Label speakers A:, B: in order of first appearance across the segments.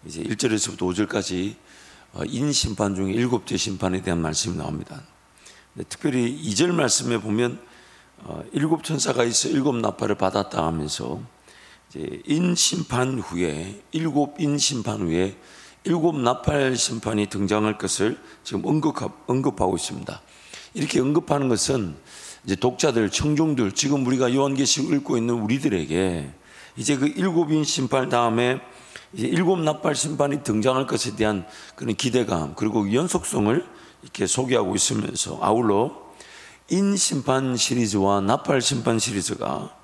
A: 이제 1절에서부터 5절까지 인심판 중에 7째 심판에 대한 말씀이 나옵니다. 특별히 2절 말씀에 보면 7천사가 있어 7나팔을 받았다 하면서 이제 인심판 후에 7인심판 후에 7나팔 심판이 등장할 것을 지금 언급하고 있습니다. 이렇게 언급하는 것은 이제 독자들, 청중들, 지금 우리가 요한계시록 읽고 있는 우리들에게 이제 그 7인 심판 다음에 이제 7나팔 심판이 등장할 것에 대한 그런 기대감 그리고 연속성을 이렇게 소개하고 있으면서 아울러 인심판 시리즈와 나팔 심판 시리즈가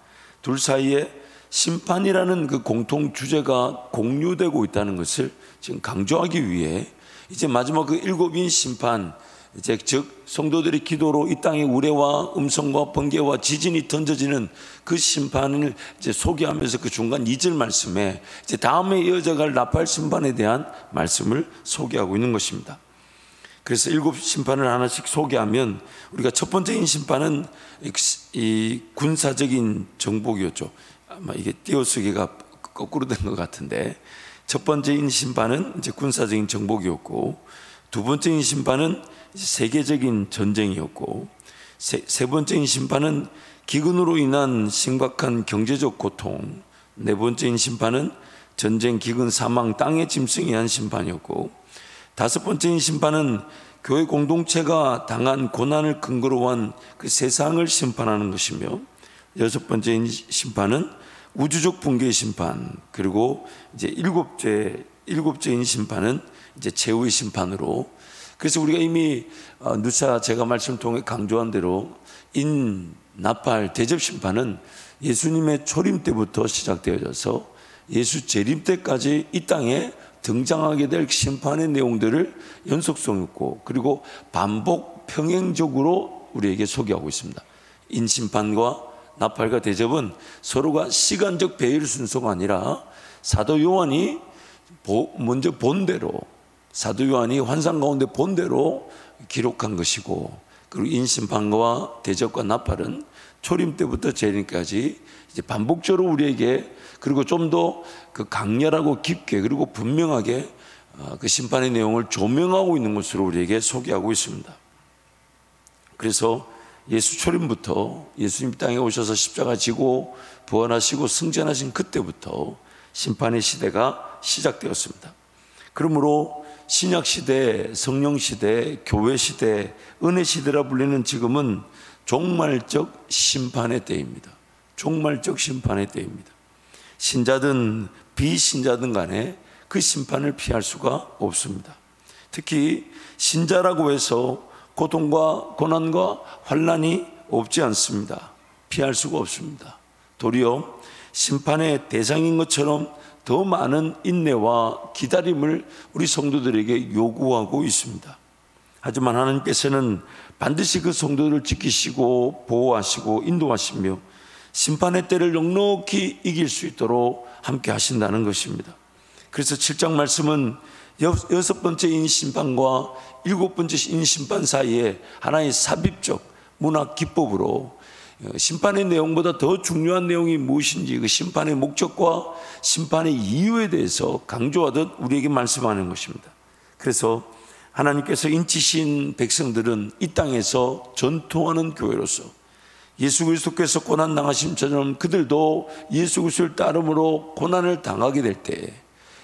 A: 둘 사이에 심판이라는 그 공통 주제가 공유되고 있다는 것을 지금 강조하기 위해 이제 마지막 그 7인 심판, 이제 즉 성도들의 기도로 이 땅의 우레와 음성과 번개와 지진이 던져지는 그 심판을 이제 소개하면서 그 중간 2절 말씀에 이제 다음에 이어져갈 나팔 심판에 대한 말씀을 소개하고 있는 것입니다. 그래서 7심판을 하나씩 소개하면 우리가 첫 번째인 심판은 이 군사적인 정복이었죠. 아마 이게 띄어쓰기가 거꾸로 된 것 같은데 첫 번째인 심판은 이제 군사적인 정복이었고 두 번째인 심판은 세계적인 전쟁이었고 세 번째인 심판은 기근으로 인한 심각한 경제적 고통, 네 번째인 심판은 전쟁, 기근, 사망, 땅의 짐승에 의한 심판이었고 다섯 번째인 심판은 교회 공동체가 당한 고난을 근거로 한 그 세상을 심판하는 것이며 여섯 번째인 심판은 우주적 붕괴의 심판, 그리고 이제 일곱째인 심판은 이제 최후의 심판으로. 그래서 우리가 이미 누차 제가 말씀을 통해 강조한 대로 나팔 대접 심판은 예수님의 초림 때부터 시작되어져서 예수 재림 때까지 이 땅에 등장하게 될 심판의 내용들을 연속성 있고 그리고 반복 평행적으로 우리에게 소개하고 있습니다. 인심판과 나팔과 대접은 서로가 시간적 배열 순서가 아니라 사도 요한이 먼저 본대로, 사도 요한이 환상 가운데 본대로 기록한 것이고, 그리고 인심판과 대접과 나팔은 초림 때부터 재림까지 이제 반복적으로 우리에게, 그리고 좀 더 그 강렬하고 깊게 그리고 분명하게 그 심판의 내용을 조명하고 있는 것으로 우리에게 소개하고 있습니다. 그래서 예수 초림부터 예수님 땅에 오셔서 십자가 지고 부활하시고 승천하신 그때부터 심판의 시대가 시작되었습니다. 그러므로 신약 시대, 성령 시대, 교회 시대, 은혜 시대라 불리는 지금은 종말적 심판의 때입니다. 종말적 심판의 때입니다. 신자든 비신자든 간에 그 심판을 피할 수가 없습니다. 특히 신자라고 해서 고통과 고난과 환난이 없지 않습니다. 피할 수가 없습니다. 도리어 심판의 대상인 것처럼 더 많은 인내와 기다림을 우리 성도들에게 요구하고 있습니다. 하지만 하나님께서는 반드시 그 성도들을 지키시고 보호하시고 인도하시며 심판의 때를 넉넉히 이길 수 있도록 함께 하신다는 것입니다. 그래서 7장 말씀은 여섯 번째 인심판과 일곱 번째 인심판 사이에 하나의 삽입적 문학 기법으로 심판의 내용보다 더 중요한 내용이 무엇인지 그 심판의 목적과 심판의 이유에 대해서 강조하듯 우리에게 말씀하는 것입니다. 그래서 하나님께서 인치신 백성들은 이 땅에서 전통하는 교회로서 예수 그리스도께서 고난 당하심처럼 그들도 예수 그리스도를 따름으로 고난을 당하게 될 때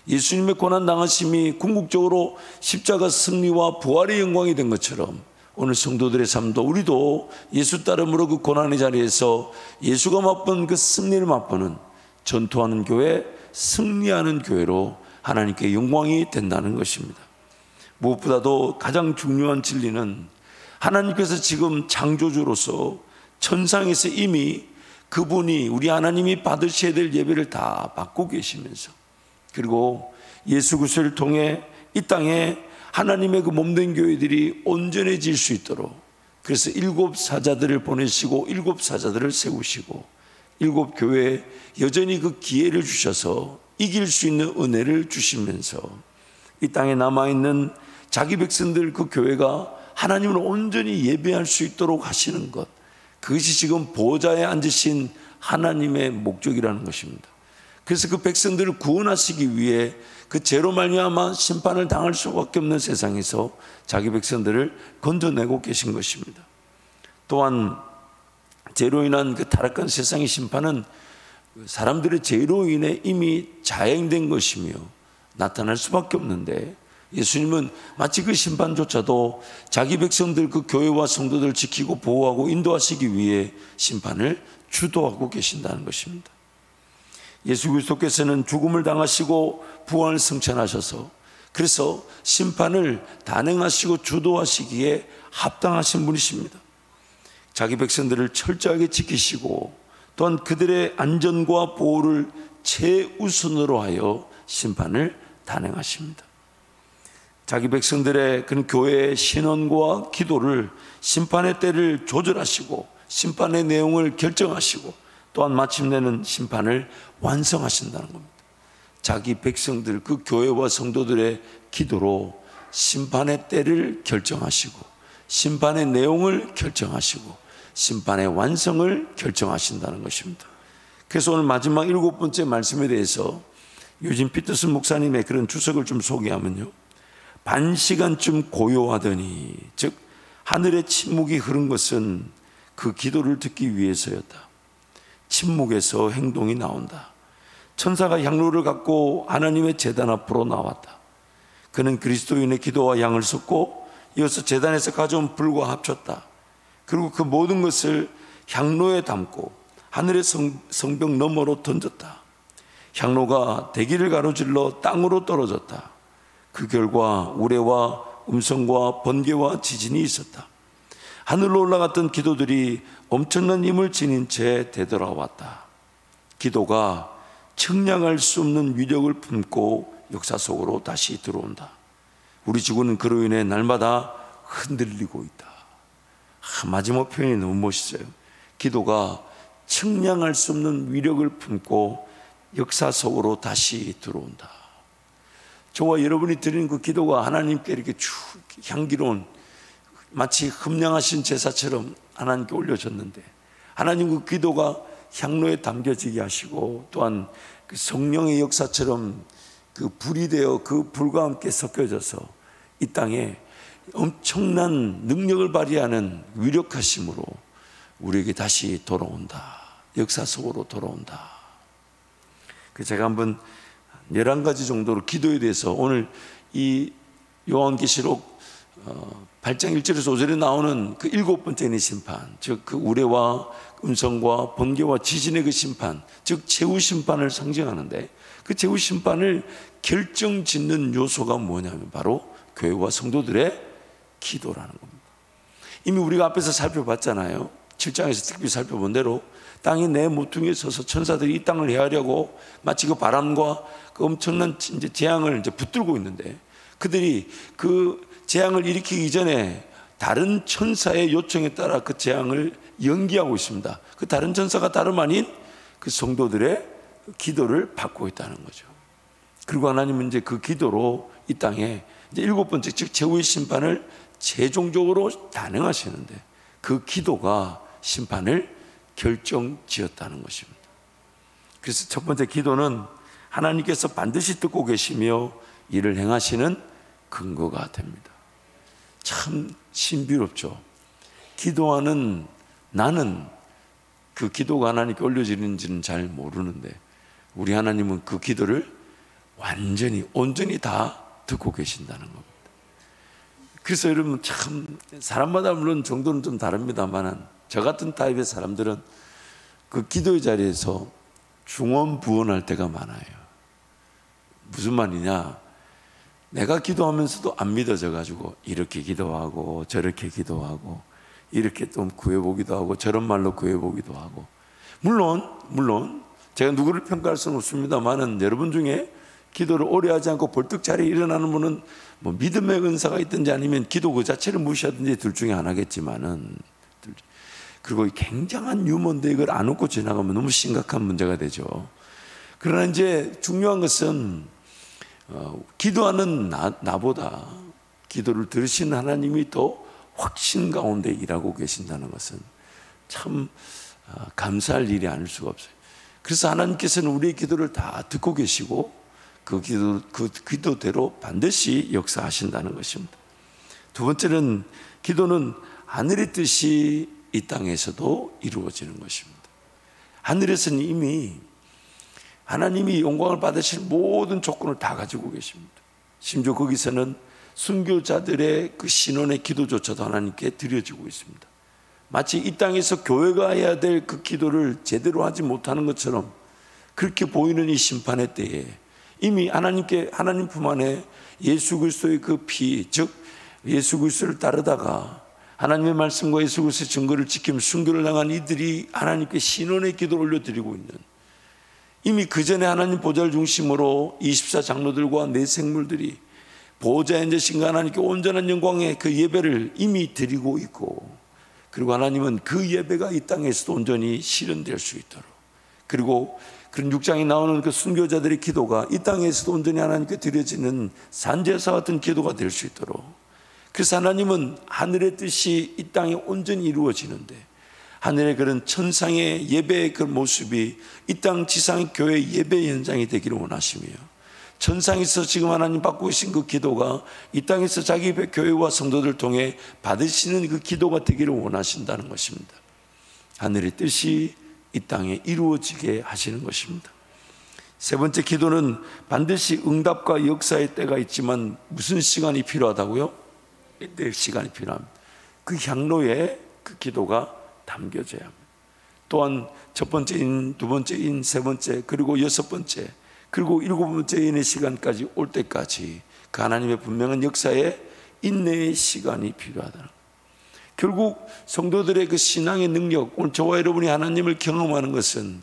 A: 예수님의 고난 당하심이 궁극적으로 십자가 승리와 부활의 영광이 된 것처럼 오늘 성도들의 삶도 우리도 예수 따름으로 그 고난의 자리에서 예수가 맛본 그 승리를 맛보는 전투하는 교회, 승리하는 교회로 하나님께 영광이 된다는 것입니다. 무엇보다도 가장 중요한 진리는 하나님께서 지금 창조주로서 천상에서 이미 그분이 우리 하나님이 받으셔야 될 예배를 다 받고 계시면서 그리고 예수 그리스도를 통해 이 땅에 하나님의 그 몸된 교회들이 온전해질 수 있도록 그래서 7 사자들을 보내시고 7 사자들을 세우시고 7 교회에 여전히 그 기회를 주셔서 이길 수 있는 은혜를 주시면서 이 땅에 남아있는 자기 백성들 그 교회가 하나님을 온전히 예배할 수 있도록 하시는 것, 그것이 지금 보좌에 앉으신 하나님의 목적이라는 것입니다. 그래서 그 백성들을 구원하시기 위해 그 죄로 말미암아 심판을 당할 수밖에 없는 세상에서 자기 백성들을 건져내고 계신 것입니다. 또한 죄로 인한 그 타락한 세상의 심판은 사람들의 죄로 인해 이미 자행된 것이며 나타날 수밖에 없는데, 예수님은 마치 그 심판조차도 자기 백성들, 그 교회와 성도들을 지키고 보호하고 인도하시기 위해 심판을 주도하고 계신다는 것입니다. 예수 그리스도께서는 죽음을 당하시고 부활을 성천하셔서 그래서 심판을 단행하시고 주도하시기에 합당하신 분이십니다. 자기 백성들을 철저하게 지키시고 또한 그들의 안전과 보호를 최우선으로 하여 심판을 단행하십니다. 자기 백성들의 그 교회의 신원과 기도를, 심판의 때를 조절하시고 심판의 내용을 결정하시고 또한 마침내는 심판을 완성하신다는 겁니다. 자기 백성들, 그 교회와 성도들의 기도로 심판의 때를 결정하시고 심판의 내용을 결정하시고 심판의 완성을 결정하신다는 것입니다. 그래서 오늘 마지막 7번째 말씀에 대해서 유진 피터슨 목사님의 그런 주석을 좀 소개하면요, 반시간쯤 고요하더니, 즉 하늘의 침묵이 흐른 것은 그 기도를 듣기 위해서였다. 침묵에서 행동이 나온다. 천사가 향로를 갖고 하나님의 제단 앞으로 나왔다. 그는 그리스도인의 기도와 양을 쏟고 이어서 제단에서 가져온 불과 합쳤다. 그리고 그 모든 것을 향로에 담고 하늘의 성벽 너머로 던졌다. 향로가 대기를 가로질러 땅으로 떨어졌다. 그 결과 우레와 음성과 번개와 지진이 있었다. 하늘로 올라갔던 기도들이 엄청난 힘을 지닌 채 되돌아왔다. 기도가 측량할 수 없는 위력을 품고 역사 속으로 다시 들어온다. 우리 지구는 그로 인해 날마다 흔들리고 있다. 마지막 표현이 너무 멋있어요. 기도가 측량할 수 없는 위력을 품고 역사 속으로 다시 들어온다. 저와 여러분이 드리는 그 기도가 하나님께 이렇게 쭉 향기로운, 마치 흠량하신 제사처럼 하나님께 올려졌는데, 하나님 그 기도가 향로에 담겨지게 하시고 또한 그 성령의 역사처럼 그 불이 되어 그 불과 함께 섞여져서 이 땅에 엄청난 능력을 발휘하는 위력하심으로 우리에게 다시 돌아온다. 역사 속으로 돌아온다. 제가 한번 11가지 정도로 기도에 대해서, 오늘 이 요한계시록 8장 1절에서 5절에 나오는 그 7번째의 심판, 즉 그 우레와 음성과 번개와 지진의 그 심판, 즉 최후심판을 상징하는데, 그 최후심판을 결정짓는 요소가 뭐냐면 바로 교회와 성도들의 기도라는 겁니다. 이미 우리가 앞에서 살펴봤잖아요. 7장에서 특별히 살펴본 대로 땅이 내 모퉁이에 서서 천사들이 이 땅을 헤아려고 마치 그 바람과 그 엄청난 이제 재앙을 이제 붙들고 있는데, 그들이 그 재앙을 일으키기 전에 다른 천사의 요청에 따라 그 재앙을 연기하고 있습니다. 그 다른 천사가 다름 아닌 그 성도들의 기도를 받고 있다는 거죠. 그리고 하나님은 이제 그 기도로 이 땅에 이제 7번째, 즉 최후의 심판을 최종적으로 단행하시는데, 그 기도가 심판을 결정지었다는 것입니다. 그래서 첫 번째 기도는 하나님께서 반드시 듣고 계시며 이를 행하시는 근거가 됩니다. 참 신비롭죠. 기도하는 나는 그 기도가 하나님께 올려지는지는 잘 모르는데, 우리 하나님은 그 기도를 완전히 온전히 다 듣고 계신다는 겁니다. 그래서 여러분, 참 사람마다 물론 정도는 좀 다릅니다만, 저 같은 타입의 사람들은 그 기도의 자리에서 중언부언할 때가 많아요. 무슨 말이냐, 내가 기도하면서도 안 믿어져 가지고 이렇게 기도하고 저렇게 기도하고 이렇게 또 구해보기도 하고 저런 말로 구해보기도 하고, 물론 제가 누구를 평가할 수는 없습니다만은, 여러분 중에 기도를 오래 하지 않고 벌떡 자리에 일어나는 분은 뭐 믿음의 은사가 있든지 아니면 기도 그 자체를 무시하든지 둘 중에 하나겠지만은, 그리고 굉장한 유머인데 이걸 안 웃고 지나가면 너무 심각한 문제가 되죠. 그러나 이제 중요한 것은 기도하는 나보다 기도를 들으신 하나님이 더 확신 가운데 일하고 계신다는 것은 참 감사할 일이 아닐 수가 없어요. 그래서 하나님께서는 우리의 기도를 다 듣고 계시고 그 기도대로 반드시 역사하신다는 것입니다. 두 번째는 기도는 하늘의 뜻이 이 땅에서도 이루어지는 것입니다. 하늘에서는 이미 하나님이 영광을 받으실 모든 조건을 다 가지고 계십니다. 심지어 거기서는 순교자들의 그 신원의 기도조차도 하나님께 드려지고 있습니다. 마치 이 땅에서 교회가 해야 될 그 기도를 제대로 하지 못하는 것처럼 그렇게 보이는 이 심판의 때에 이미 하나님 품 안에 예수 그리스도의 그 피, 즉 예수 그리스도를 따르다가 하나님의 말씀과 예수 그리스도의 증거를 지키며 순교를 당한 이들이 하나님께 신원의 기도를 올려드리고 있는, 이미 그 전에 하나님 보좌를 중심으로 24 장로들과 내 생물들이 보좌에 앉으신 하나님께 온전한 영광의 그 예배를 이미 드리고 있고, 그리고 하나님은 그 예배가 이 땅에서도 온전히 실현될 수 있도록, 그리고 그런 6장에 나오는 그 순교자들의 기도가 이 땅에서도 온전히 하나님께 드려지는 산제사 같은 기도가 될 수 있도록, 그래서 하나님은 하늘의 뜻이 이 땅에 온전히 이루어지는데 하늘의 그런 천상의 예배의 그 모습이 이 땅 지상의 교회 예배 현장이 되기를 원하시며, 천상에서 지금 하나님 받고 계신 그 기도가 이 땅에서 자기 교회와 성도들 통해 받으시는 그 기도가 되기를 원하신다는 것입니다. 하늘의 뜻이 이 땅에 이루어지게 하시는 것입니다. 세 번째, 기도는 반드시 응답과 역사의 때가 있지만 무슨 시간이 필요하다고요? 이때 시간이 필요합니다. 그 향로에 그 기도가 담겨져야 합니다. 또한 첫 번째인, 두 번째인, 세 번째, 그리고 여섯 번째, 그리고 일곱 번째인의 시간까지 올 때까지 그 하나님의 분명한 역사에 인내의 시간이 필요하다는 것. 결국 성도들의 그 신앙의 능력, 오늘 저와 여러분이 하나님을 경험하는 것은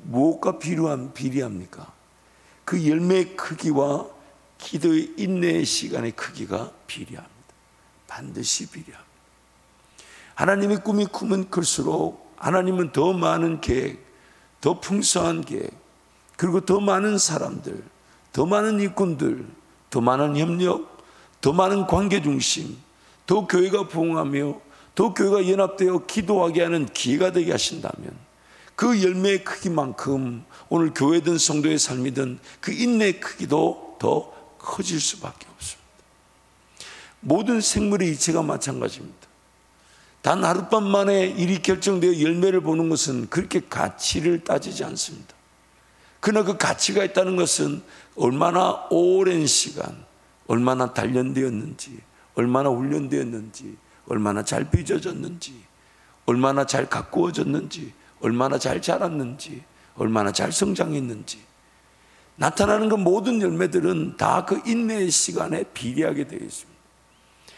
A: 무엇과 비례합니까? 그 열매의 크기와 기도의 인내의 시간의 크기가 비례합니다. 반드시 비례합니다. 하나님의 꿈이 크면 클수록 하나님은 더 많은 계획, 더 풍성한 계획, 그리고 더 많은 사람들, 더 많은 일꾼들, 더 많은 협력, 더 많은 관계 중심, 더 교회가 부흥하며 더 교회가 연합되어 기도하게 하는 기회가 되게 하신다면 그 열매의 크기만큼 오늘 교회든 성도의 삶이든 그 인내의 크기도 더 커질 수밖에 없습니다. 모든 생물의 이치가 마찬가지입니다. 단 하룻밤 만에 일이 결정되어 열매를 보는 것은 그렇게 가치를 따지지 않습니다. 그러나 그 가치가 있다는 것은 얼마나 오랜 시간, 얼마나 단련되었는지, 얼마나 훈련되었는지, 얼마나 잘 빚어졌는지, 얼마나 잘 가꾸어졌는지, 얼마나 잘 자랐는지, 얼마나 잘 성장했는지, 나타나는 그 모든 열매들은 다 그 인내의 시간에 비례하게 되어 있습니다.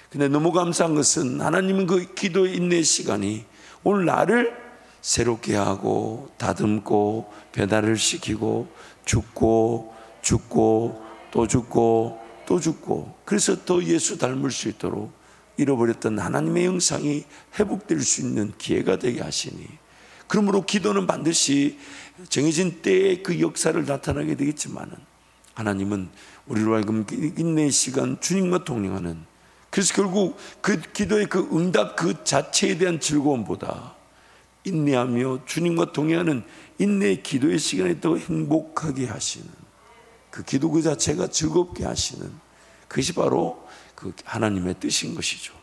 A: 근데 너무 감사한 것은 하나님은 그 기도의 인내의 시간이 오늘 나를 새롭게 하고 다듬고 배달을 시키고 죽고 또 죽고 또 죽고, 그래서 더 예수 닮을 수 있도록 잃어버렸던 하나님의 형상이 회복될 수 있는 기회가 되게 하시니, 그러므로 기도는 반드시 정해진 때에 그 역사를 나타나게 되겠지만 하나님은 우리로 하여금 인내의 시간, 주님과 동행하는, 그래서 결국 그 기도의 그 응답 그 자체에 대한 즐거움보다 인내하며 주님과 동행하는 인내의 기도의 시간에 더 행복하게 하시는, 그 기도 그 자체가 즐겁게 하시는, 그것이 바로 그 하나님의 뜻인 것이죠.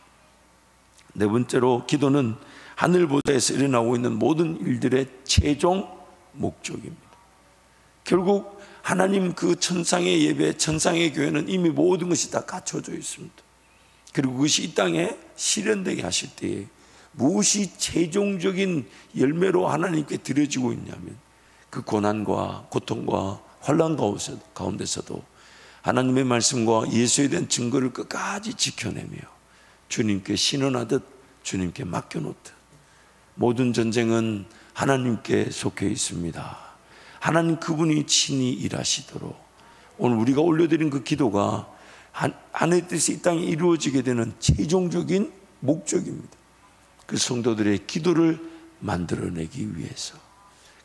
A: 네 번째로, 기도는 하늘 보좌에서 일어나고 있는 모든 일들의 최종 목적입니다. 결국 하나님 그 천상의 예배, 천상의 교회는 이미 모든 것이 다 갖춰져 있습니다. 그리고 그것이 이 땅에 실현되게 하실 때에 무엇이 최종적인 열매로 하나님께 드려지고 있냐면 그 고난과 고통과 환난 가운데서도 하나님의 말씀과 예수에 대한 증거를 끝까지 지켜내며 주님께 신원하듯 주님께 맡겨놓듯, 모든 전쟁은 하나님께 속해 있습니다. 하나님 그분이 친히 일하시도록 오늘 우리가 올려드린 그 기도가 하나님의 뜻이 이 땅에 이루어지게 되는 최종적인 목적입니다. 그 성도들의 기도를 만들어내기 위해서,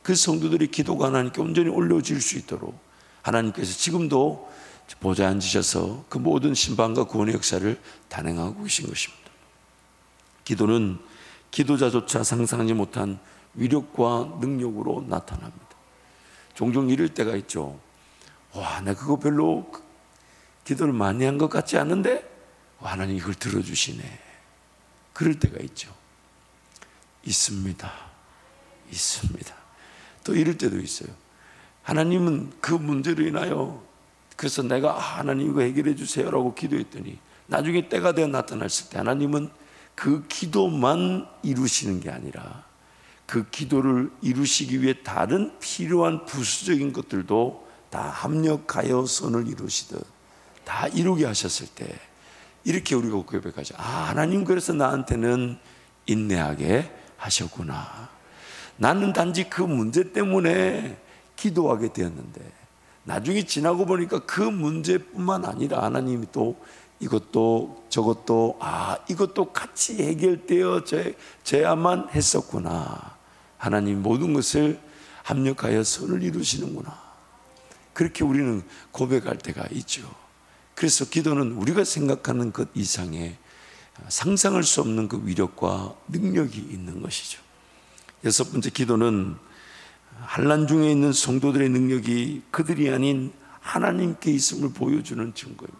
A: 그 성도들의 기도가 하나님께 온전히 올려질 수 있도록 하나님께서 지금도 보좌에 앉으셔서 그 모든 심판과 구원의 역사를 단행하고 계신 것입니다. 기도는 기도자조차 상상하지 못한 위력과 능력으로 나타납니다. 종종 이럴 때가 있죠. 와, 나 그거 별로 기도를 많이 한 것 같지 않은데 하나님 이걸 들어주시네. 그럴 때가 있죠. 있습니다. 또 이럴 때도 있어요. 하나님은 그 문제로 인하여, 그래서 내가 하나님 이거 해결해 주세요라고 기도했더니 나중에 때가 되어 나타났을 때 하나님은 그 기도만 이루시는 게 아니라 그 기도를 이루시기 위해 다른 필요한 부수적인 것들도 다 합력하여 선을 이루시듯 다 이루게 하셨을 때 이렇게 우리가 고백하죠. 하나님 그래서 나한테는 인내하게 하셨구나. 나는 단지 그 문제 때문에 기도하게 되었는데 나중에 지나고 보니까 그 문제뿐만 아니라 하나님이 또 이것도 저것도 이것도 같이 해결되어져야만 했었구나. 하나님 모든 것을 합력하여 선을 이루시는구나. 그렇게 우리는 고백할 때가 있죠. 그래서 기도는 우리가 생각하는 것 이상의 상상할 수 없는 그 위력과 능력이 있는 것이죠. 여섯 번째, 기도는 환난 중에 있는 성도들의 능력이 그들이 아닌 하나님께 있음을 보여주는 증거입니다.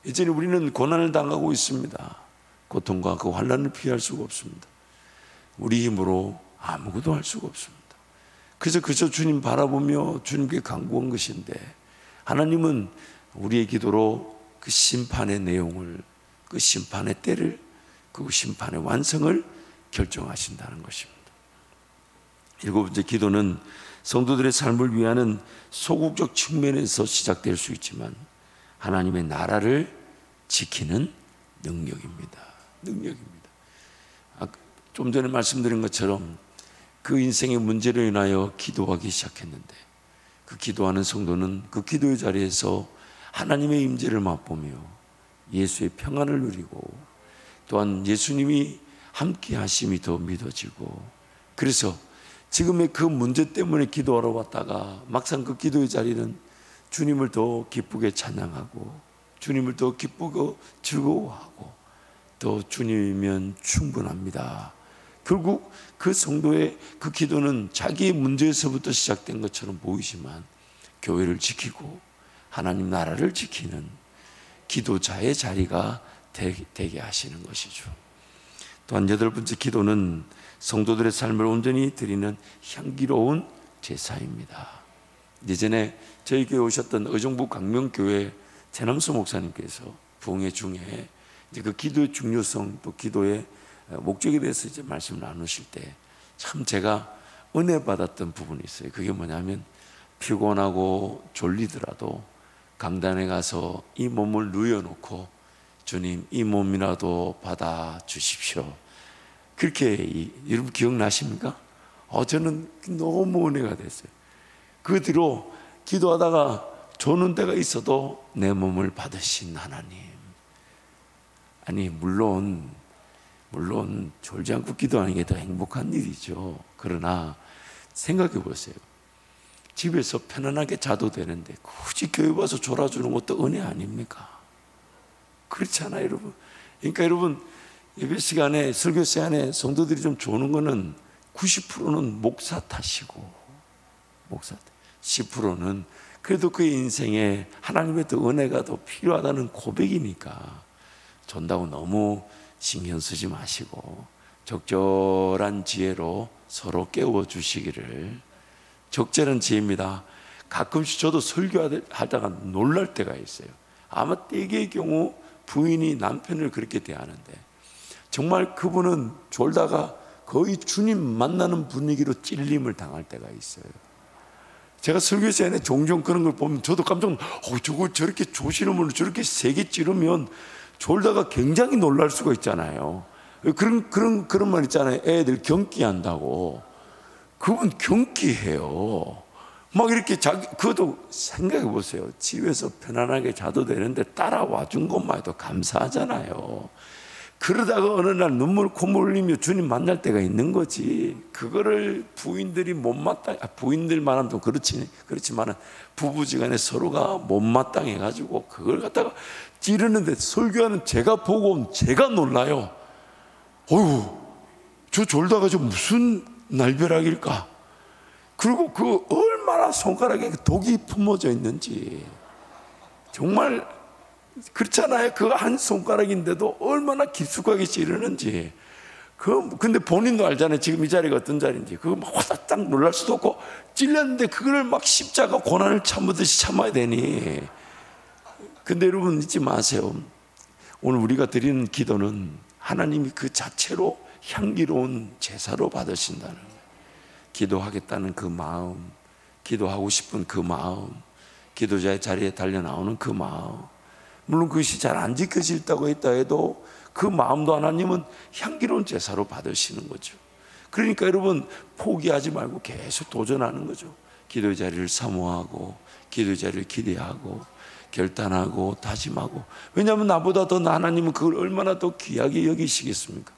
A: 이제는 우리는 고난을 당하고 있습니다. 고통과 그 환난을 피할 수가 없습니다. 우리 힘으로 아무것도 할 수가 없습니다. 그저 주님 바라보며 주님께 간구한 것인데 하나님은 우리의 기도로 그 심판의 내용을, 그 심판의 때를, 그 심판의 완성을 결정하신다는 것입니다. 일곱 번째, 기도는 성도들의 삶을 위하는 소극적 측면에서 시작될 수 있지만 하나님의 나라를 지키는 능력입니다. 좀 전에 말씀드린 것처럼 그 인생의 문제로 인하여 기도하기 시작했는데 그 기도하는 성도는 그 기도의 자리에서 하나님의 임재를 맛보며 예수의 평안을 누리고 또한 예수님이 함께 하심이 더 믿어지고, 그래서 지금의 그 문제 때문에 기도하러 왔다가 막상 그 기도의 자리는 주님을 더 기쁘게 찬양하고 주님을 더 기쁘고 즐거워하고 또 주님이면 충분합니다. 결국 그 성도의 그 기도는 자기의 문제에서부터 시작된 것처럼 보이지만 교회를 지키고 하나님 나라를 지키는 기도자의 자리가 되게 하시는 것이죠. 또한 여덟 번째, 기도는 성도들의 삶을 온전히 드리는 향기로운 제사입니다. 예전에 저희 교회 오셨던 의정부 광명교회 재남수 목사님께서 부흥회 중에 이제 그 기도의 중요성 또 기도의 목적에 대해서 이제 말씀을 나누실 때 참 제가 은혜 받았던 부분이 있어요. 그게 뭐냐면 피곤하고 졸리더라도 강단에 가서 이 몸을 누워놓고 주님 이 몸이라도 받아 주십시오. 그렇게 여러분 기억나십니까? 저는 너무 은혜가 됐어요. 그 뒤로 기도하다가 조는 때가 있어도 내 몸을 받으신 하나님. 아니 물론 졸지 않고 기도하는 게 더 행복한 일이죠. 그러나 생각해 보세요. 집에서 편안하게 자도 되는데 굳이 교회 와서 졸아주는 것도 은혜 아닙니까? 그렇잖아요, 여러분. 그러니까 여러분 예배 시간에 설교 시간에 성도들이 좀 조는 거는 90%는 목사 탓이고 10%는 그래도 그 인생에 하나님의 더 은혜가 더 필요하다는 고백이니까 존다고 너무 신경 쓰지 마시고 적절한 지혜로 서로 깨워주시기를. 적절한 지혜입니다. 가끔씩 저도 설교하다가 놀랄 때가 있어요. 아마 대개의 경우 부인이 남편을 그렇게 대하는데 정말 그분은 졸다가 거의 주님 만나는 분위기로 찔림을 당할 때가 있어요. 제가 설교 시간에 종종 그런 걸 보면 저도 깜짝 저걸 저렇게 조시는 분을 저렇게 세게 찌르면 졸다가 굉장히 놀랄 수가 있잖아요. 그런 말 있잖아요. 애들 경기한다고. 그건 경기해요. 막 이렇게 그것도 생각해 보세요. 집에서 편안하게 자도 되는데 따라와 준 것만 해도 감사하잖아요. 그러다가 어느 날 콧물 흘리며 주님 만날 때가 있는 거지. 그거를 부인들이 부인들만 하면 좀 그렇지만은 부부지간에 서로가 못마땅해 가지고 그걸 갖다가 찌르는데 설교하는 제가 보고 제가 놀라요. 저 졸다가 저 무슨 날벼락일까? 그리고 그 얼마 얼마나 손가락에 독이 품어져 있는지. 정말 그렇잖아요. 그 한 손가락인데도 얼마나 깊숙하게 찌르는지. 근데 본인도 알잖아요. 지금 이 자리가 어떤 자리인지. 그거 막 화다딱 놀랄 수도 없고, 찔렸는데 그걸 막 십자가 고난을 참으듯이 참아야 되니. 근데 여러분 잊지 마세요. 오늘 우리가 드리는 기도는 하나님이 그 자체로 향기로운 제사로 받으신다는 거예요. 기도하겠다는 그 마음, 기도하고 싶은 그 마음, 기도자의 자리에 달려 나오는 그 마음. 물론 그것이 잘 안 지켜질다고 했다 해도 그 마음도 하나님은 향기로운 제사로 받으시는 거죠. 그러니까 여러분 포기하지 말고 계속 도전하는 거죠. 기도의 자리를 사모하고, 기도의 자리를 기대하고, 결단하고, 다짐하고. 왜냐하면 나보다 더 하나님은 그걸 얼마나 더 귀하게 여기시겠습니까?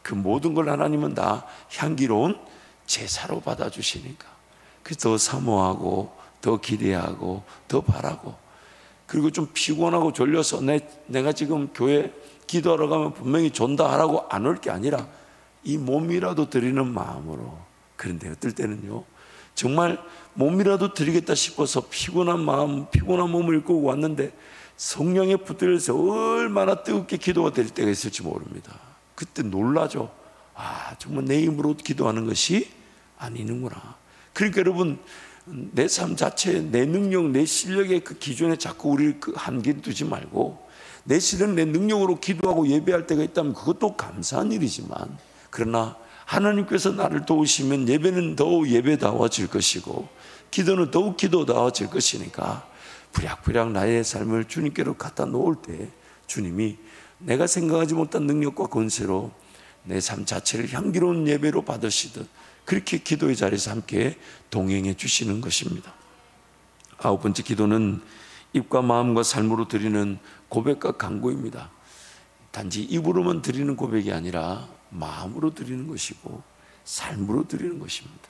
A: 그 모든 걸 하나님은 다 향기로운 제사로 받아주시니까. 그래서 더 사모하고, 더 기대하고, 더 바라고. 그리고 좀 피곤하고 졸려서 내가 지금 교회 기도하러 가면 분명히 존다 하라고 안 올 게 아니라 이 몸이라도 드리는 마음으로. 그런데 어떨 때는요, 정말 몸이라도 드리겠다 싶어서 피곤한 마음, 피곤한 몸을 끌고 왔는데 성령에 붙들려서 얼마나 뜨겁게 기도가 될 때가 있을지 모릅니다. 그때 놀라죠. 아, 정말 내 힘으로 기도하는 것이 아니는구나. 그러니까 여러분, 내 삶 자체, 내 능력, 내 실력의 그 기준에 자꾸 우리를 그 한계 두지 말고, 내 실력, 내 능력으로 기도하고 예배할 때가 있다면 그것도 감사한 일이지만, 그러나 하나님께서 나를 도우시면 예배는 더욱 예배다워질 것이고, 기도는 더욱 기도다워질 것이니까, 부랴부랴 나의 삶을 주님께로 갖다 놓을 때 주님이 내가 생각하지 못한 능력과 권세로 내 삶 자체를 향기로운 예배로 받으시듯 그렇게 기도의 자리에서 함께 동행해 주시는 것입니다. 9번째 기도는 입과 마음과 삶으로 드리는 고백과 간구입니다. 단지 입으로만 드리는 고백이 아니라 마음으로 드리는 것이고 삶으로 드리는 것입니다.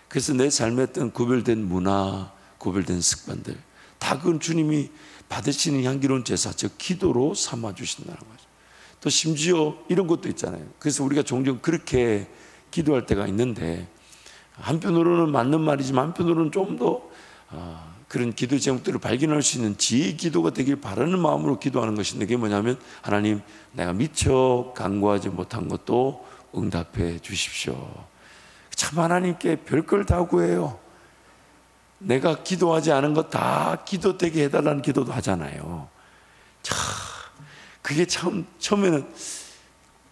A: 그래서 내 삶에 어떤 구별된 문화, 구별된 습관들, 다 그건 주님이 받으시는 향기로운 제사, 즉 기도로 삼아 주신다는 거죠. 또 심지어 이런 것도 있잖아요. 그래서 우리가 종종 그렇게 기도할 때가 있는데, 한편으로는 맞는 말이지만 한편으로는 좀 더 그런 기도 제목들을 발견할 수 있는 지혜의 기도가 되길 바라는 마음으로 기도하는 것인데, 그게 뭐냐면 하나님, 내가 미처 간구하지 못한 것도 응답해 주십시오. 참 하나님께 별걸 다 구해요. 내가 기도하지 않은 것 다 기도되게 해달라는 기도도 하잖아요. 참 그게 처음에는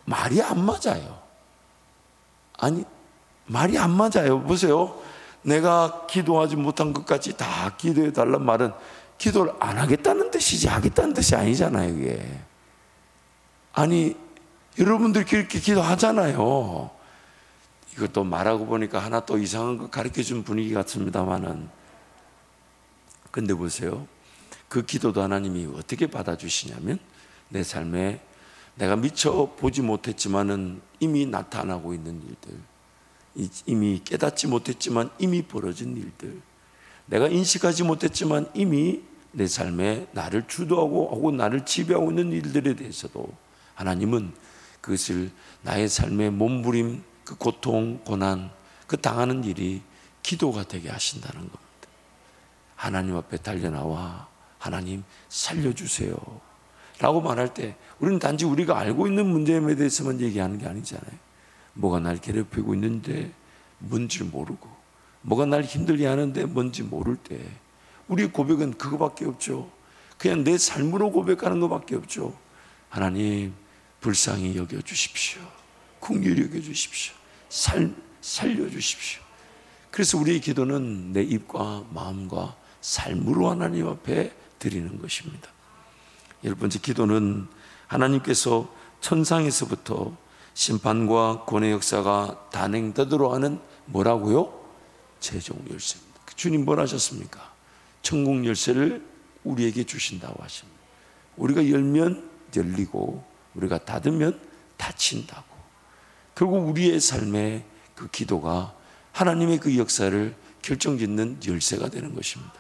A: 말이 안 맞아요. 아니, 말이 안 맞아요. 보세요. 내가 기도하지 못한 것까지 다 기도해 달라는 말은 기도를 안 하겠다는 뜻이지 하겠다는 뜻이 아니잖아요, 이게. 아니, 여러분들 그렇게 기도하잖아요. 이것도 말하고 보니까 하나 또 이상한 거 가르쳐 준 분위기 같습니다만은, 근데 보세요. 그 기도도 하나님이 어떻게 받아주시냐면, 내 삶에 내가 미처 보지 못했지만은 이미 나타나고 있는 일들, 이미 깨닫지 못했지만 이미 벌어진 일들, 내가 인식하지 못했지만 이미 내 삶에 나를 주도하고 혹은 나를 지배하고 있는 일들에 대해서도 하나님은 그것을 나의 삶의 몸부림, 그 고통, 고난, 그 당하는 일이 기도가 되게 하신다는 겁니다. 하나님 앞에 달려나와 하나님 살려주세요 라고 말할 때 우리는 단지 우리가 알고 있는 문제에 대해서만 얘기하는 게 아니잖아요. 뭐가 날 괴롭히고 있는데 뭔지 모르고, 뭐가 날 힘들게 하는데 뭔지 모를 때 우리의 고백은 그거밖에 없죠. 그냥 내 삶으로 고백하는 것밖에 없죠. 하나님, 불쌍히 여겨주십시오. 긍휼히 여겨주십시오. 살려주십시오. 그래서 우리의 기도는 내 입과 마음과 삶으로 하나님 앞에 드리는 것입니다. 10번째 기도는 하나님께서 천상에서부터 심판과 권의 역사가 단행되도록 하는 뭐라고요? 최종 열쇠입니다. 주님 뭘 하셨습니까? 천국 열쇠를 우리에게 주신다고 하십니다. 우리가 열면 열리고 우리가 닫으면 닫힌다고. 결국 우리의 삶에 그 기도가 하나님의 그 역사를 결정짓는 열쇠가 되는 것입니다.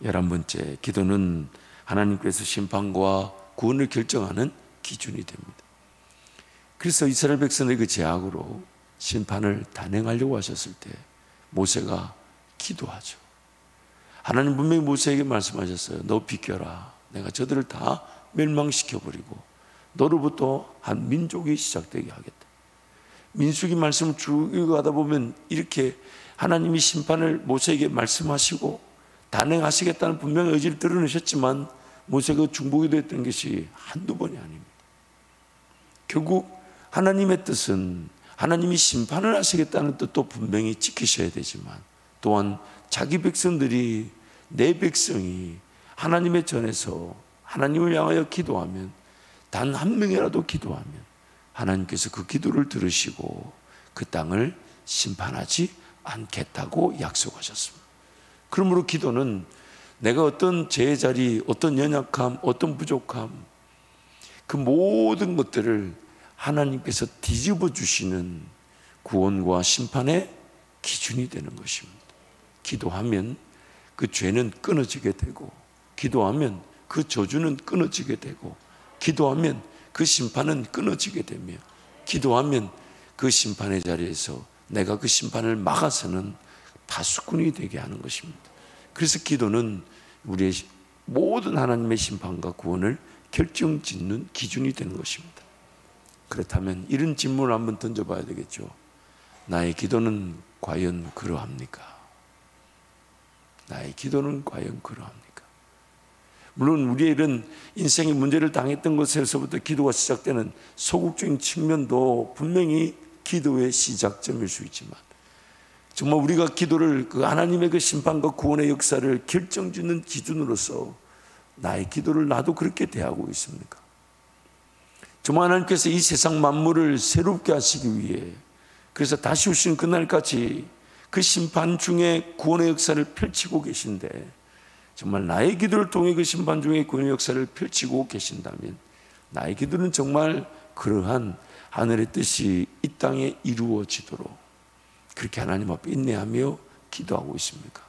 A: 11번째 기도는 하나님께서 심판과 구원을 결정하는 기준이 됩니다. 그래서 이스라엘 백성의 그 제약으로 심판을 단행하려고 하셨을 때 모세가 기도하죠. 하나님 분명히 모세에게 말씀하셨어요. 너 비켜라. 내가 저들을 다 멸망시켜버리고 너로부터 한 민족이 시작되게 하겠다. 민수기 말씀을 쭉 읽어가다 보면 이렇게 하나님이 심판을 모세에게 말씀하시고 단행하시겠다는 분명한 의지를 드러내셨지만 모세가 중보기도 했던 것이 한두 번이 아닙니다. 결국 하나님의 뜻은 하나님이 심판을 하시겠다는 뜻도 분명히 지키셔야 되지만 또한 자기 백성들이 내 백성이 하나님의 전에서 하나님을 향하여 기도하면 단 한 명이라도 기도하면 하나님께서 그 기도를 들으시고 그 땅을 심판하지 않겠다고 약속하셨습니다. 그러므로 기도는 내가 어떤 죄의 자리, 어떤 연약함, 어떤 부족함 그 모든 것들을 하나님께서 뒤집어 주시는 구원과 심판의 기준이 되는 것입니다. 기도하면 그 죄는 끊어지게 되고 기도하면 그 저주는 끊어지게 되고 기도하면 그 심판은 끊어지게 되며 기도하면 그 심판의 자리에서 내가 그 심판을 막아서는 파수꾼이 되게 하는 것입니다. 그래서 기도는 우리의 모든 하나님의 심판과 구원을 결정짓는 기준이 되는 것입니다. 그렇다면 이런 질문을 한번 던져봐야 되겠죠. 나의 기도는 과연 그러합니까? 나의 기도는 과연 그러합니까? 물론 우리의 이런 인생의 문제를 당했던 것에서부터 기도가 시작되는 소극적인 측면도 분명히 기도의 시작점일 수 있지만 정말 우리가 기도를 그 하나님의 그 심판과 구원의 역사를 결정짓는 기준으로서 나의 기도를 나도 그렇게 대하고 있습니까? 정말 하나님께서 이 세상 만물을 새롭게 하시기 위해 그래서 다시 오신 그날까지 그 심판 중에 구원의 역사를 펼치고 계신데 정말 나의 기도를 통해 그 심판 중에 구원의 역사를 펼치고 계신다면 나의 기도는 정말 그러한 하늘의 뜻이 이 땅에 이루어지도록 그렇게 하나님 앞에 인내하며 기도하고 있습니까?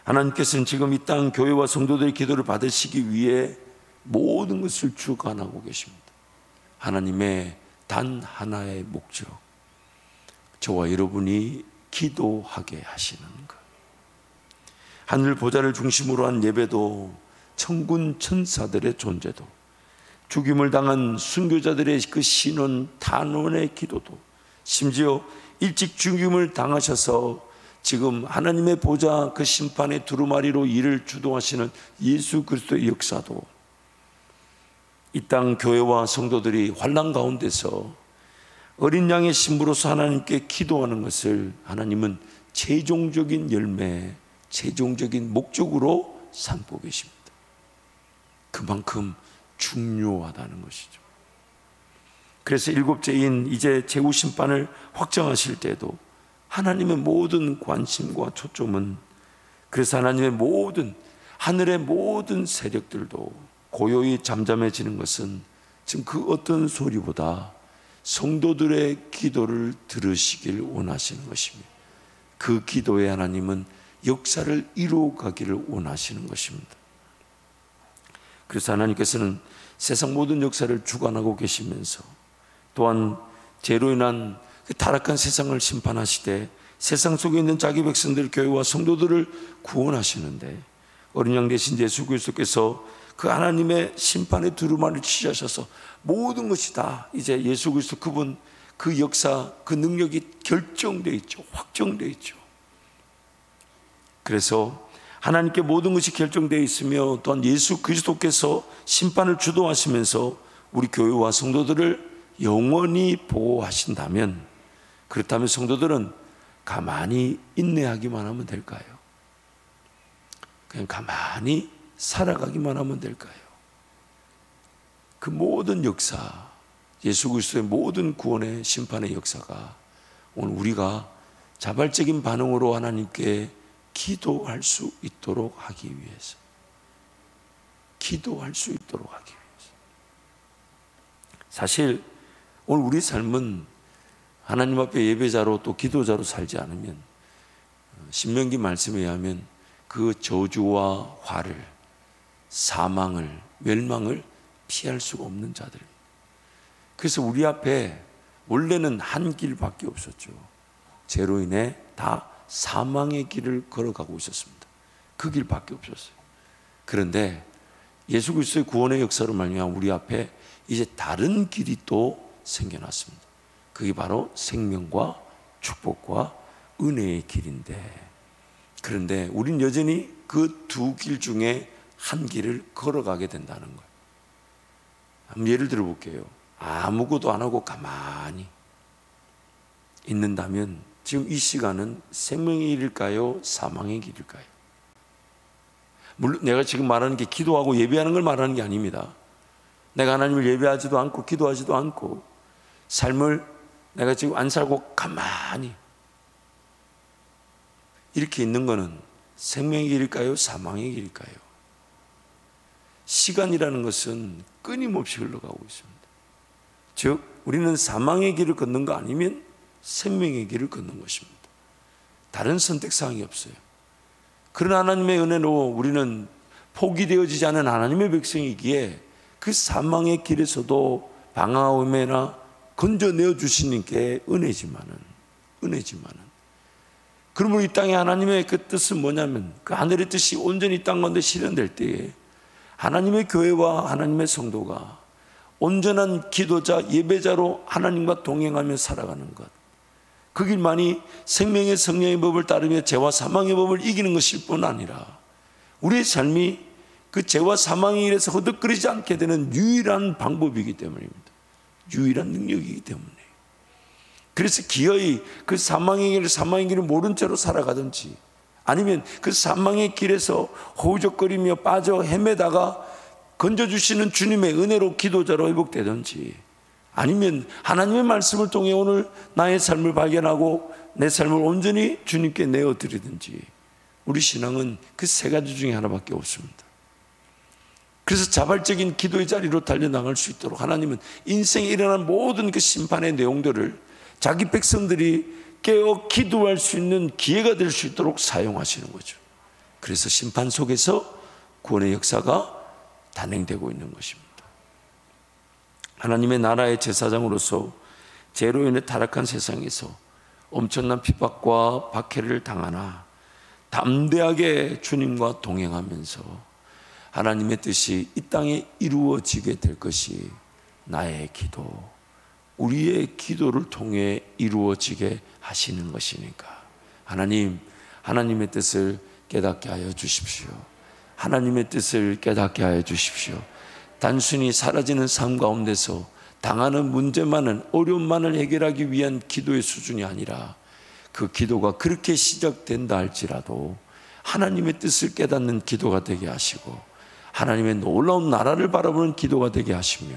A: 하나님께서는 지금 이 땅 교회와 성도들의 기도를 받으시기 위해 모든 것을 주관하고 계십니다. 하나님의 단 하나의 목적, 저와 여러분이 기도하게 하시는 것. 하늘 보좌를 중심으로 한 예배도 천군 천사들의 존재도 죽임을 당한 순교자들의 그 신원 탄원의 기도도 심지어 일찍 죽임을 당하셔서 지금 하나님의 보좌 그 심판의 두루마리로 일을 주도하시는 예수 그리스도의 역사도 이 땅 교회와 성도들이 환난 가운데서 어린 양의 신부로서 하나님께 기도하는 것을 하나님은 최종적인 열매, 최종적인 목적으로 삼고 계십니다. 그만큼 중요하다는 것이죠. 그래서 일곱째인 이제 재후 심판을 확정하실 때도 하나님의 모든 관심과 초점은 그래서 하나님의 모든 하늘의 모든 세력들도 고요히 잠잠해지는 것은 지금 그 어떤 소리보다 성도들의 기도를 들으시길 원하시는 것입니다. 그 기도에 하나님은 역사를 이루어가기를 원하시는 것입니다. 그래서 하나님께서는 세상 모든 역사를 주관하고 계시면서 또한 죄로 인한 그 타락한 세상을 심판하시되 세상 속에 있는 자기 백성들 교회와 성도들을 구원하시는데 어린 양 대신 예수 그리스도께서 그 하나님의 심판의 두루마리를 치셔서 모든 것이 다 이제 예수 그리스도 그분 그 역사 그 능력이 결정되어 있죠. 확정되어 있죠. 그래서 하나님께 모든 것이 결정되어 있으며 또한 예수 그리스도께서 심판을 주도하시면서 우리 교회와 성도들을 영원히 보호하신다면 그렇다면 성도들은 가만히 인내하기만 하면 될까요? 그냥 가만히 살아가기만 하면 될까요? 그 모든 역사, 예수 그리스도의 모든 구원의 심판의 역사가 오늘 우리가 자발적인 반응으로 하나님께 기도할 수 있도록 하기 위해서 기도할 수 있도록 하기 위해서 사실 오늘 우리 삶은 하나님 앞에 예배자로 또 기도자로 살지 않으면 신명기 말씀에 의하면 그 저주와 화를 사망을 멸망을 피할 수가 없는 자들입니다. 그래서 우리 앞에 원래는 한 길밖에 없었죠. 죄로 인해 다 사망의 길을 걸어가고 있었습니다. 그 길밖에 없었어요. 그런데 예수 그리스도의 구원의 역사로 말미암아 우리 앞에 이제 다른 길이 또 생겨났습니다. 그게 바로 생명과 축복과 은혜의 길인데, 그런데 우린 여전히 그 두 길 중에 한 길을 걸어가게 된다는 거예요. 한번 예를 들어 볼게요. 아무것도 안 하고 가만히 있는다면 지금 이 시간은 생명의 길일까요? 사망의 길일까요? 물론 내가 지금 말하는 게 기도하고 예배하는 걸 말하는 게 아닙니다. 내가 하나님을 예배하지도 않고 기도하지도 않고 삶을 내가 지금 안 살고 가만히 이렇게 있는 거는 생명의 길일까요? 사망의 길일까요? 시간이라는 것은 끊임없이 흘러가고 있습니다. 즉 우리는 사망의 길을 걷는 거 아니면 생명의 길을 걷는 것입니다. 다른 선택사항이 없어요. 그런 하나님의 은혜로 우리는 포기되어지지 않은 하나님의 백성이기에 그 사망의 길에서도 방황함에나 건져내어 주시는 게 은혜지만은 그러므로 이 땅에 하나님의 그 뜻은 뭐냐면 그 하늘의 뜻이 온전히 이 땅 가운데 실현될 때에 하나님의 교회와 하나님의 성도가 온전한 기도자, 예배자로 하나님과 동행하며 살아가는 것, 그 길만이 생명의 성령의 법을 따르며 죄와 사망의 법을 이기는 것일 뿐 아니라 우리의 삶이 그 죄와 사망의 길에서 허덕거리지 않게 되는 유일한 방법이기 때문입니다. 유일한 능력이기 때문에. 그래서 기어이 그 사망의 길을 모른 채로 살아가든지 아니면 그 사망의 길에서 허우적거리며 빠져 헤매다가 건져주시는 주님의 은혜로 기도자로 회복되든지 아니면 하나님의 말씀을 통해 오늘 나의 삶을 발견하고 내 삶을 온전히 주님께 내어드리든지 우리 신앙은 그 세 가지 중에 하나밖에 없습니다. 그래서 자발적인 기도의 자리로 달려나갈 수 있도록 하나님은 인생에 일어난 모든 그 심판의 내용들을 자기 백성들이 깨어 기도할 수 있는 기회가 될 수 있도록 사용하시는 거죠. 그래서 심판 속에서 구원의 역사가 단행되고 있는 것입니다. 하나님의 나라의 제사장으로서 죄로 인해 타락한 세상에서 엄청난 핍박과 박해를 당하나 담대하게 주님과 동행하면서 하나님의 뜻이 이 땅에 이루어지게 될 것이 나의 기도, 우리의 기도를 통해 이루어지게 하시는 것이니까 하나님의 뜻을 깨닫게 하여 주십시오. 하나님의 뜻을 깨닫게 하여 주십시오. 단순히 사라지는 삶 가운데서 당하는 문제만은, 어려움만을 해결하기 위한 기도의 수준이 아니라 그 기도가 그렇게 시작된다 할지라도 하나님의 뜻을 깨닫는 기도가 되게 하시고 하나님의 놀라운 나라를 바라보는 기도가 되게 하시며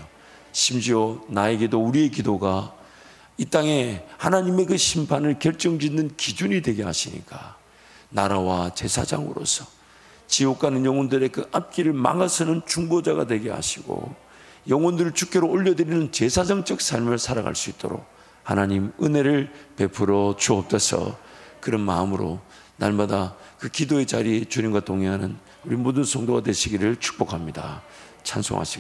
A: 심지어 나의 기도, 우리의 기도가 이 땅에 하나님의 그 심판을 결정짓는 기준이 되게 하시니까 나라와 제사장으로서 지옥 가는 영혼들의 그 앞길을 막아서는 중보자가 되게 하시고 영혼들을 주께로 올려드리는 제사장적 삶을 살아갈 수 있도록 하나님 은혜를 베풀어 주옵소서. 그런 마음으로 날마다 그 기도의 자리에 주님과 동행하는 우리 모든 성도가 되시기를 축복합니다. 찬송하시겠습니다.